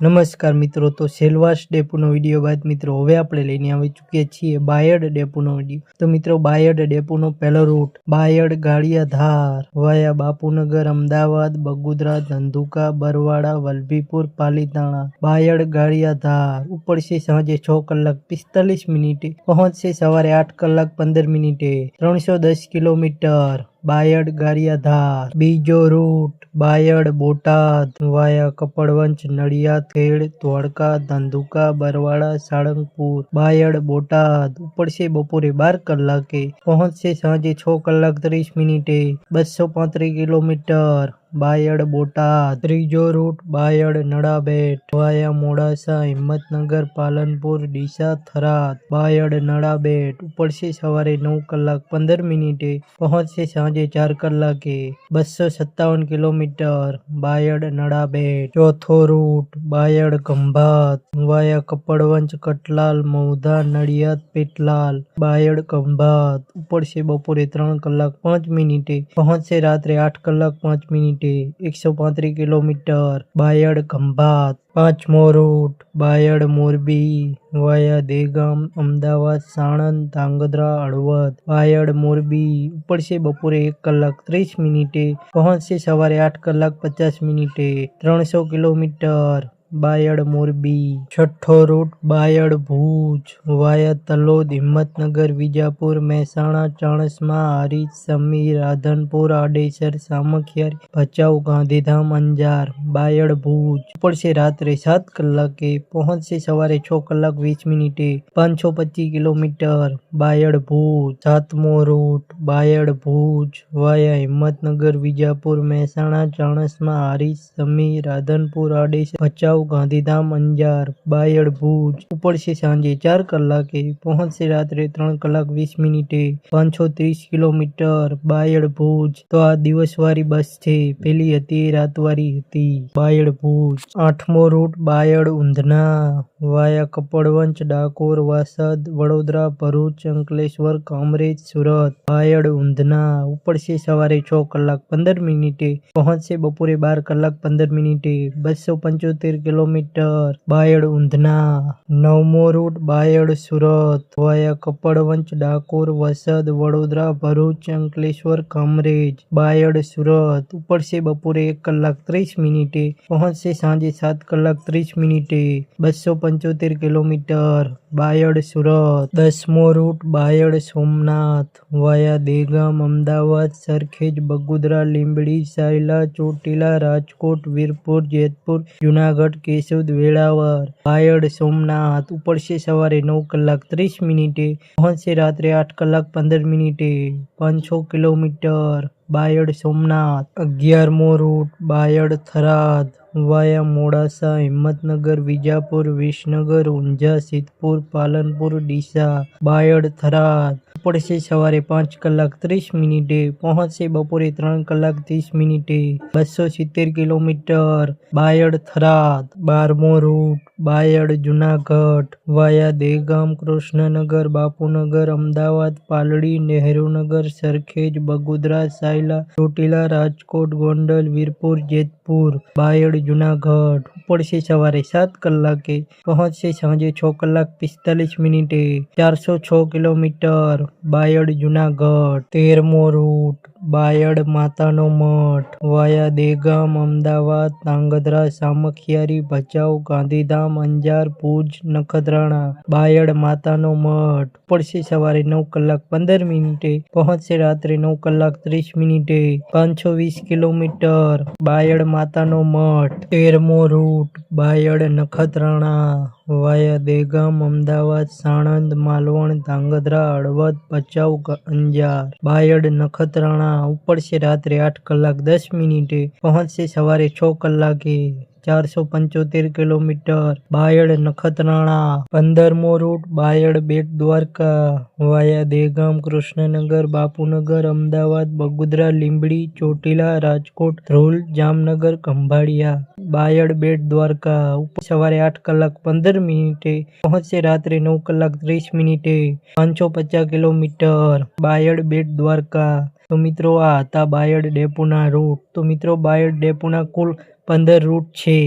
નમસ્કાર મિત્રો, તો સેલવાસ ડેપોનો વિડીયો બાદ મિત્રો હવે આપણે લઈને આવી ચૂક્યા છીએ બાયડ ડેપોનો વિડીયો। તો મિત્રો બાયડ ડેપોનો પહેલો રૂટ બાયડ ગાળિયાધાર વાયા બાપુનગર અમદાવાદ બગુદરા ધંધુકા બરવાડા વલભીપુર પાલીતાણા બાયડ ગાળિયાધાર ઉપડશે સાંજે 6 કલાક 45 મિનિટે, પહોંચશે સવારે 8 કલાક 15 મિનિટે, 310 કિલોમીટર બાયડ ગાળિયાધાર। બીજો રૂટ બાયડ બોટાદ વાયા કપડવંજ નડિયાદ ખેડ ધોળકા ધંધુકા બરવાડા સાળંગપુર બાયડ બોટાદ ઉપડશે બપોરે 12 કલાકે, પહોંચશે સાંજે 6 કલાક 30 મિનિટે, 235 કિલોમીટર બાયડ બોટાદ। ત્રીજો રૂટ બાયડ નડાબેટ વાયા મોડાસા હિંમતનગર પાલનપુર ડીસા થરાદ બાયડ નડાબેટ ઉપડશે સવારે 9 કલાક 15 મિનિટે, પહોંચશે સાંજે 4 કલાકે, 257 કિલોમીટર બાયડ નડાબેટ। ચોથો રૂટ બાયડ ખંભાત વાયા કપડવંજ કટલાલ મૌધા નડિયાદ પેટલાલ બાયડ ખંભાત ઉપડશે બપોરે 3 કલાક 5 મિનિટે, પહોંચશે રાત્રે 8 કલાક 5 મિનિટે, 135 કિલોમીટર બાયડ ખંભાત। પાંચમો રૂટ બાયડ મોરબી વાયા દેગામ અમદાવાદ સાણંદ ધાંગધ્રા હળવદ બાયડ મોરબી ઉપડશે બપોરે 1 કલાક 30 મિનિટે, પહોંચશે સવારે 8 કલાક 50 મિનિટે, 300 કિલોમીટર બાયડ મોરબી। છઠ્ઠો રૂટ બાયડ ભુજ વાયા તલોદ હિંમતનગર વિજાપુર મહેસાણા ચાણસ્મા હારીજ સમી રાધનપુર આડેસર સામખિયારી ભચાઉ ગાંધીધામ અંજાર બાયડ ભુજ ઉપડશે રાત્રે 7 કલાકે, પહોંચશે સવારે 6 કલાક 20 મિનિટે, 525 કિલોમીટર બાયડ ભુજ। સાતમો રૂટ બાયડ ભુજ વાયા હિંમતનગર વિજાપુર મહેસાણા ચાણસ્મા હારીજ સમી રાધનપુર આડેસર ભચાઉ ગાંધીધામ અંજાર બાયડ ભુજ ઉપડશે સાંજે 4 કલાકે, પહોંચશે રાત્રે 3 કલાક 20 મિનિટે, 530 કિલોમીટર બાયડ ભુજ। તો આ દિવસવાળી બસ છે, પેલી હતી રાતવાળી હતી બાયડ ભુજ। આઠમો રૂટ બાયડ ઉંધના વાયા કપડવંજ ડાકોર વાસદ વડોદરા ભરૂચ અંકલેશ્વર કામરેજ સુરત બાયડ ઉંધના ઉપડશે સવારે 6 કલાક 15 મિનિટે, પહોંચશે બપોરે 12 કલાક 15 મિનિટે, 275 કિલોમીટર બાયડ ઉંધના। નવમો રૂટ બાયડ સુરત વાયા કપડવંજ ડાકોર વસદ વડોદરા ભરૂચ અંકલેશ્વર કામરેજ બાયડ સુરત ઉપડશે બપોરે 1 કલાક 30 મિનિટે, પહોંચશે સાંજે 7 કલાક 30 મિનિટે, 275 કિલોમીટર બાયડ સુરત। દસમો રૂટ બાયડ સોમનાથ વાયા દેગામ અમદાવાદ સરખેજ બગુદરા લીંબડી સાયલા ચોટીલા રાજકોટ વીરપુર જેતપુર જુનાગઢ કેશોદ વેળાવર બાયડ સોમનાથ ઉપડશે સવારે 9 કલાક 30 મિનિટે, પહોંચશે રાત્રે 8 કલાક 15 મિનિટે, 500 કિલોમીટર બાયડ સોમનાથ। 11મો રૂટ બાયડ થરાદ વાયા મોડાસા હિંમતનગર વિજાપુર વિસનગર ઊંઝા સિદ્ધપુર પાલનપુર ડીસા બાયડ થરાદ ઉપડશે સવારે 5 કલાક 30 મિનિટે, પહોંચશે બપોરે 3 કલાક 30 મિનિટે, 270 કિલોમીટર બાયડ થરાદ। 12મો રૂટ બાયડ જુનાગઢ વાયા દેગામ કૃષ્ણનગર બાપુનગર અમદાવાદ પાલડી નહેરુનગર સરખેજ બગુદરા સાયલા ચોટીલા રાજકોટ ગોંડલ વીરપુર જેતપુર બાયડ જુનાગઢ ઉપડશે સવારે 7 કલાકે, પહોંચશે સાંજે 6 કલાક 45 મિનિટે, 406 કિલોમીટર બાયડ જુનાગઢ। 13મો રૂટ બાયડ માતાનો મઠ વાયા દેગામ અમદાવાદ ધાંગધ્રા સામખિયારી ભચાઉ ગાંધીધામ અંજાર ભુજ નખત્રાણા બાયડ માતાનો મઠ ઉપડશે સવારે 9 કલાક 15 મિનિટે, પહોંચશે રાત્રે 9 કલાક 30 મિનિટે, 520 કિલોમીટર બાયડ માતાનો મઠ। 13મો રૂટ બાયડ નખત્રાણા વાયા દેગામ અમદાવાદ સાણંદ માલવણ ધાંગધ્રા હળવદ ભચાઉ અંજાર બાયડ નખત્રાણા ઉપડશે રાત્રે 8 કલાક 10 મિનિટે, પહોંચશે સવારે 6 કલાકે, 475 કિલોમીટર બાયડ નખત્રાણા। 15મો રૂટ બાયડ બેટ દ્વારકા વાયા દેગામ કૃષ્ણનગર બાપુનગર અમદાવાદ બગુદરા લીંબડી ચોટીલા રાજકોટ ધ્રોલ જામનગર ખંભાળિયા બાયડ બેટ દ્વારકા સવારે 8 કલાક 15 મિનિટે, પહોંચશે રાત્રે 9 કલાક 30 મિનિટે, 550 કિલોમીટર બાયડ બેટ દ્વારકા। તો મિત્રો આ હતા બાયડ ડેપોના રૂટ। તો મિત્રો બાયડ ડેપોના કુલ 15 રૂટ છે।